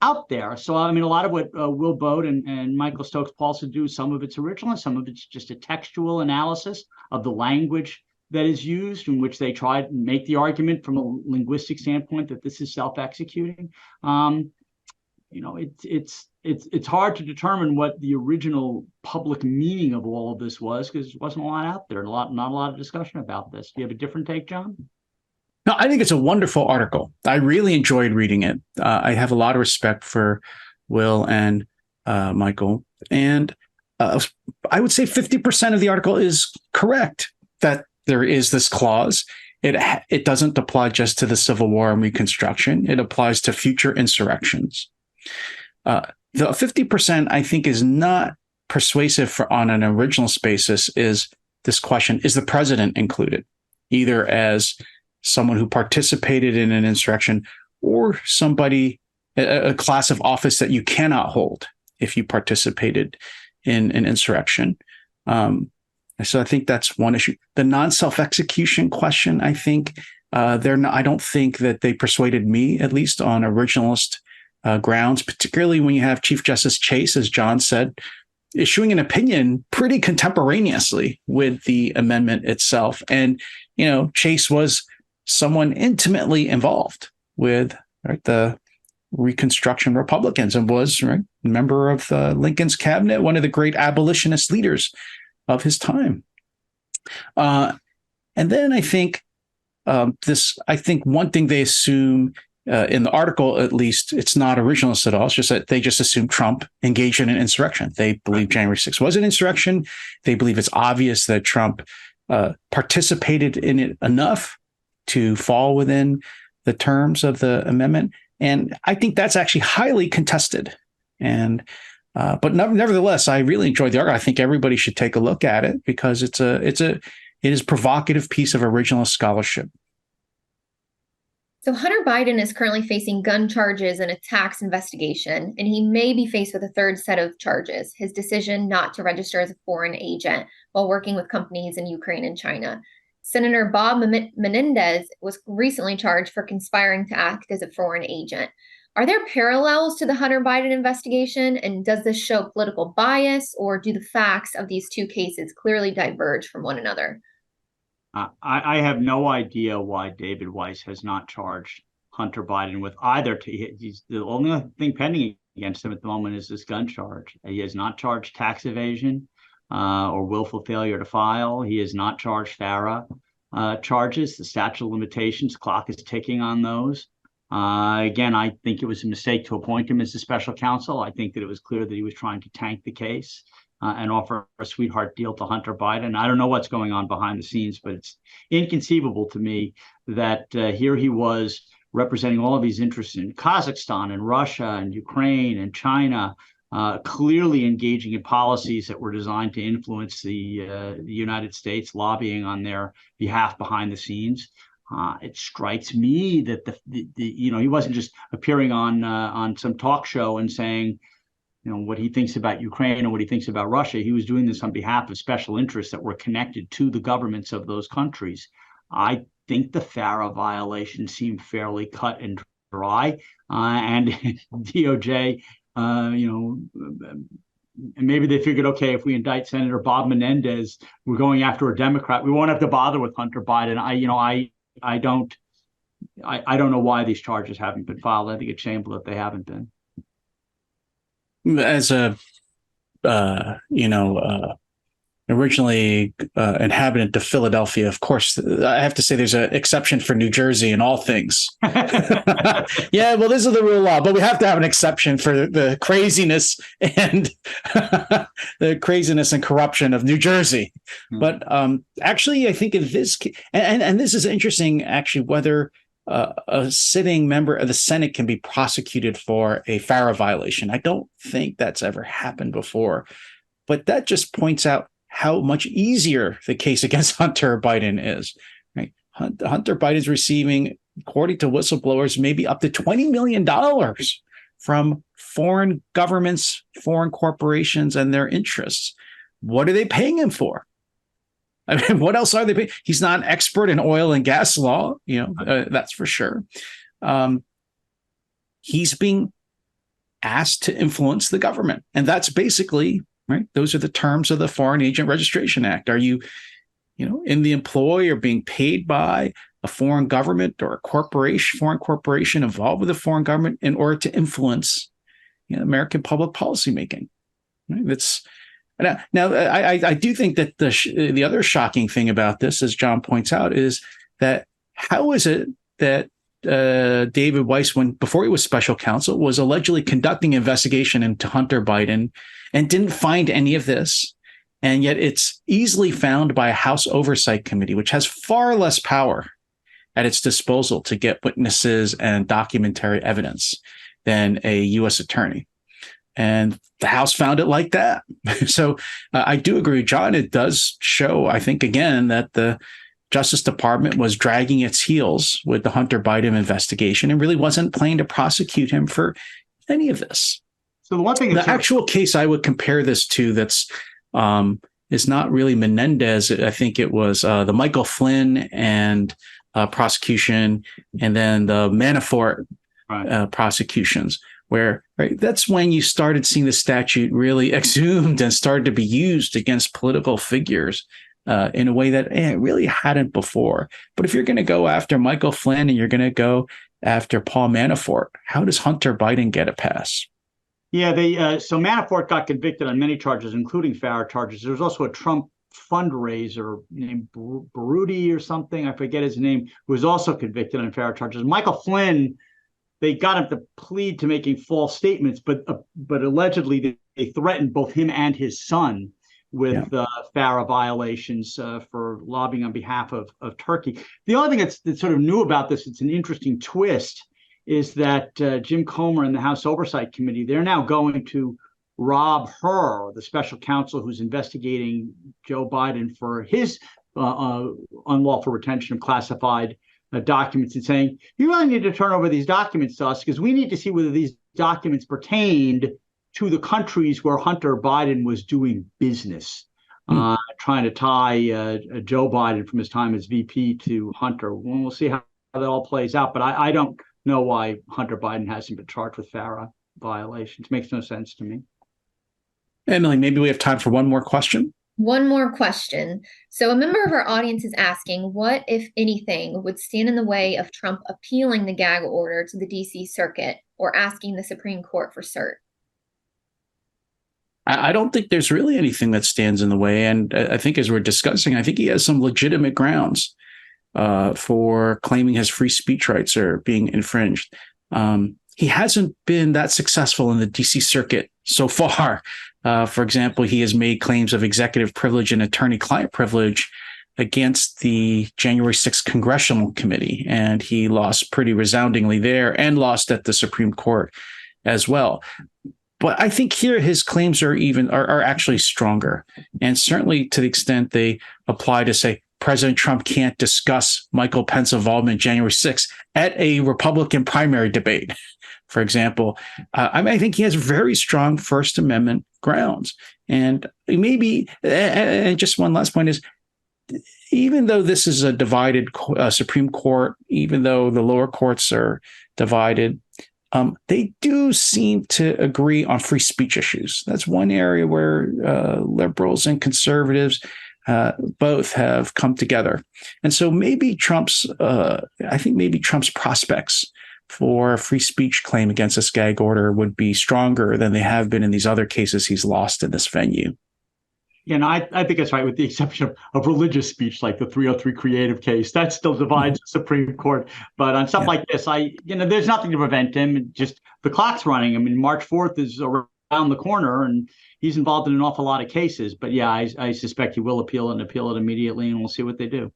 out there. So, I mean, a lot of what Will Boat and Michael Stokes-Paulson do, some of it's original and some of it's just a textual analysis of the language that is used, in which they try to make the argument from a linguistic standpoint that this is self-executing. It's hard to determine what the original public meaning of all of this was, because there wasn't a lot out there, not a lot of discussion about this. Do you have a different take, John?
No, I think it's a wonderful article. I really enjoyed reading it. I have a lot of respect for Will and Michael, and I would say 50% of the article is correct, that there is this clause. It doesn't apply just to the Civil War and Reconstruction. It applies to future insurrections. The 50% I think is not persuasive on an originalist basis is this question: is the president included, either as someone who participated in an insurrection or somebody, a class of office that you cannot hold if you participated in an insurrection? So I think that's one issue. The non-self-execution question, I think I don't think that they persuaded me, at least on originalist grounds, particularly when you have Chief Justice Chase, as John said, issuing an opinion pretty contemporaneously with the amendment itself. And, Chase was someone intimately involved with the Reconstruction Republicans and was a member of Lincoln's cabinet, one of the great abolitionist leaders of his time. And then I think one thing they assume in the article, at least, it's not originalist at all. It's just that they just assume Trump engaged in an insurrection. They believe January 6th was an insurrection. They believe it's obvious that Trump participated in it enough to fall within the terms of the amendment. And I think that's actually highly contested. And but nevertheless, I really enjoyed the article. I think everybody should take a look at it because it is a provocative piece of originalist scholarship.
So Hunter Biden is currently facing gun charges and a tax investigation, and he may be faced with a third set of charges: his decision not to register as a foreign agent while working with companies in Ukraine and China. Senator Bob Menendez was recently charged for conspiring to act as a foreign agent. Are there parallels to the Hunter Biden investigation? And does this show political bias, or do the facts of these two cases clearly diverge from one another?
I have no idea why David Weiss has not charged Hunter Biden with either. He's the only thing pending against him at the moment is this gun charge. He has not charged tax evasion or willful failure to file. He has not charged FARA charges. The statute of limitations clock is ticking on those. Again, I think it was a mistake to appoint him as a special counsel. I think that it was clear that he was trying to tank the case and offer a sweetheart deal to Hunter Biden. I don't know what's going on behind the scenes, but it's inconceivable to me that here he was representing all of these interests in Kazakhstan and Russia and Ukraine and China, clearly engaging in policies that were designed to influence the United States, lobbying on their behalf behind the scenes. It strikes me that he wasn't just appearing on some talk show and saying, what he thinks about Ukraine and what he thinks about Russia. He was doing this on behalf of special interests that were connected to the governments of those countries. I think the FARA violations seem fairly cut and dry, and DOJ, maybe they figured, okay, if we indict Senator Bob Menendez, we're going after a Democrat. We won't have to bother with Hunter Biden. I don't know why these charges haven't been filed. I think it's shameful that they haven't been.
As originally inhabitant of Philadelphia, of course, I have to say there's an exception for New Jersey in all things. Yeah, well, this is the rule of law, but we have to have an exception for the craziness and corruption of New Jersey. Mm-hmm. But actually, I think in this case, and this is interesting, actually, whether a sitting member of the Senate can be prosecuted for a FARA violation. I don't think that's ever happened before, but that just points out how much easier the case against Hunter Biden is. Right? Hunter Biden's receiving, according to whistleblowers, maybe up to $20 million from foreign governments, foreign corporations, and their interests. What are they paying him for? I mean, what else are they paying? He's not an expert in oil and gas law, that's for sure. He's being asked to influence the government. And that's basically, right, those are the terms of the Foreign Agent Registration Act. Are you, in the employ or being paid by a foreign government or a foreign corporation involved with a foreign government in order to influence American public policy making? Right? That's now. I do think that the other shocking thing about this, as John points out, is that how is it that David Weiss, before he was special counsel, was allegedly conducting investigation into Hunter Biden and didn't find any of this, and yet it's easily found by a House Oversight Committee, which has far less power at its disposal to get witnesses and documentary evidence than a U.S. attorney. And the House found it like that. So I do agree, John. It does show, I think, again, that the Justice Department was dragging its heels with the Hunter Biden investigation and really wasn't planning to prosecute him for any of this.
So the one thing,
the actual case I would compare this to that's is not really Menendez. I think it was the Michael Flynn and prosecution, and then the Manafort prosecutions, where that's when you started seeing the statute really exhumed and started to be used against political figures in a way that it really hadn't before. But if you're going to go after Michael Flynn and you're going to go after Paul Manafort, how does Hunter Biden get a pass?
Yeah, so Manafort got convicted on many charges, including FARA charges. There was also a Trump fundraiser named Baruti or something, I forget his name, who was also convicted on FARA charges. Michael Flynn, they got him to plead to making false statements, but allegedly they threatened both him and his son with FARA violations for lobbying on behalf of Turkey. The only thing that's sort of new about this, it's an interesting twist, is that Jim Comer and the House Oversight Committee, they're now going to Rob Hur, the special counsel who's investigating Joe Biden for his unlawful retention of classified documents, and saying, you really need to turn over these documents to us because we need to see whether these documents pertained to the countries where Hunter Biden was doing business, trying to tie Joe Biden from his time as VP to Hunter. We'll see how that all plays out. But I don't know why Hunter Biden hasn't been charged with FARA violations. Makes no sense to me.
Emily, maybe we have time for one more question.
One more question. So a member of our audience is asking, what, if anything, would stand in the way of Trump appealing the gag order to the D.C. Circuit or asking the Supreme Court for cert?
I don't think there's really anything that stands in the way. And I think, as we're discussing, I think he has some legitimate grounds for claiming his free speech rights are being infringed. He hasn't been that successful in the D.C. Circuit so far. For example, he has made claims of executive privilege and attorney-client privilege against the January 6th Congressional Committee, and he lost pretty resoundingly there and lost at the Supreme Court as well. But I think here his claims are actually stronger, and certainly to the extent they apply to say President Trump can't discuss Michael Pence's involvement January 6th at a Republican primary debate, for example. I think he has very strong First Amendment grounds. And maybe, and just one last point is, even though this is a divided Supreme Court, even though the lower courts are divided, they do seem to agree on free speech issues. That's one area where liberals and conservatives both have come together. And so maybe Trump's prospects for a free speech claim against this gag order would be stronger than they have been in these other cases he's lost in this venue.
Yeah, no, I think that's right, with the exception of religious speech, like the 303 creative case. That still divides the Supreme Court. But on stuff like this, there's nothing to prevent him. Just the clock's running. I mean, March 4th is around the corner, and he's involved in an awful lot of cases. But yeah, I suspect he will appeal it immediately, and we'll see what they do.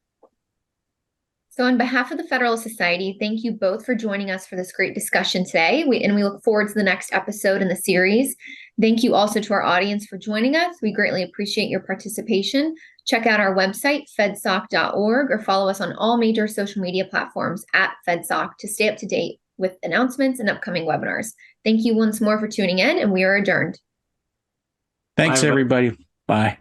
So on behalf of the Federalist Society, thank you both for joining us for this great discussion today. We look forward to the next episode in the series. Thank you also to our audience for joining us. We greatly appreciate your participation. Check out our website, fedsoc.org, or follow us on all major social media platforms @FedSoc to stay up to date with announcements and upcoming webinars. Thank you once more for tuning in, and we are adjourned.
Thanks, everybody. Bye.